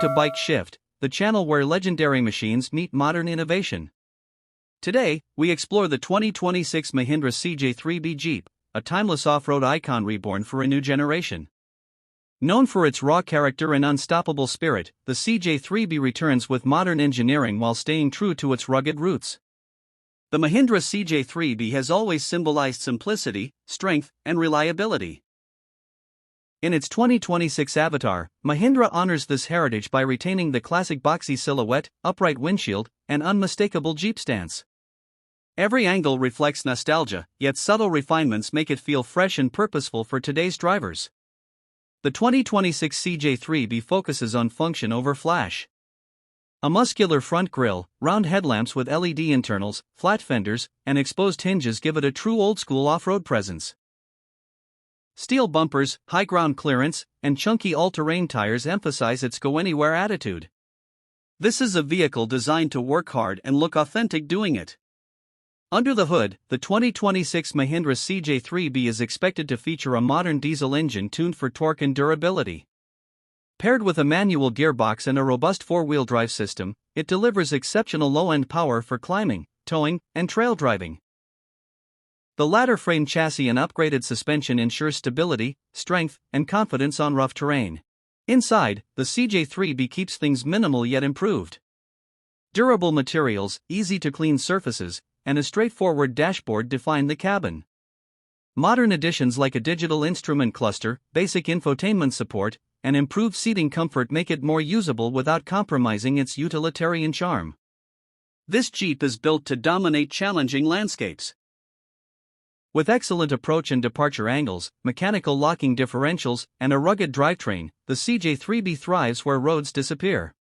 to Bike Shift, the channel where legendary machines meet modern innovation. Today, we explore the 2026 Mahindra CJ3B Jeep, a timeless off-road icon reborn for a new generation. Known for its raw character and unstoppable spirit, the CJ3B returns with modern engineering while staying true to its rugged roots. The Mahindra CJ3B has always symbolized simplicity, strength, and reliability. In its 2026 avatar, Mahindra honors this heritage by retaining the classic boxy silhouette, upright windshield, and unmistakable Jeep stance. Every angle reflects nostalgia, yet subtle refinements make it feel fresh and purposeful for today's drivers. The 2026 CJ3B focuses on function over flash. A muscular front grille, round headlamps with LED internals, flat fenders, and exposed hinges give it a true old-school off-road presence. Steel bumpers, high ground clearance, and chunky all-terrain tires emphasize its go-anywhere attitude. This is a vehicle designed to work hard and look authentic doing it. Under the hood, the 2026 Mahindra CJ3B is expected to feature a modern diesel engine tuned for torque and durability. Paired with a manual gearbox and a robust four-wheel drive system, it delivers exceptional low-end power for climbing, towing, and trail driving. The ladder frame chassis and upgraded suspension ensure stability, strength, and confidence on rough terrain. Inside, the CJ3B keeps things minimal yet improved. Durable materials, easy-to-clean surfaces, and a straightforward dashboard define the cabin. Modern additions like a digital instrument cluster, basic infotainment support, and improved seating comfort make it more usable without compromising its utilitarian charm. This Jeep is built to dominate challenging landscapes. With excellent approach and departure angles, mechanical locking differentials, and a rugged drivetrain, the CJ3B thrives where roads disappear.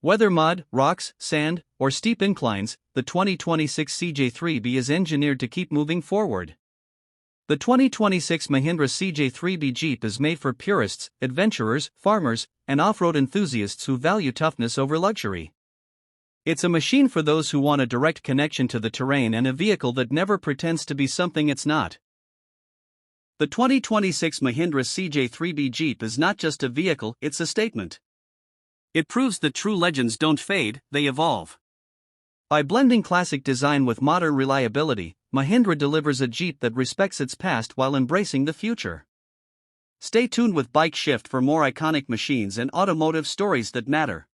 Whether mud, rocks, sand, or steep inclines, the 2026 CJ3B is engineered to keep moving forward. The 2026 Mahindra CJ3B Jeep is made for purists, adventurers, farmers, and off-road enthusiasts who value toughness over luxury. It's a machine for those who want a direct connection to the terrain and a vehicle that never pretends to be something it's not. The 2026 Mahindra CJ3B Jeep is not just a vehicle, it's a statement. It proves that true legends don't fade, they evolve. By blending classic design with modern reliability, Mahindra delivers a Jeep that respects its past while embracing the future. Stay tuned with Bike Shift for more iconic machines and automotive stories that matter.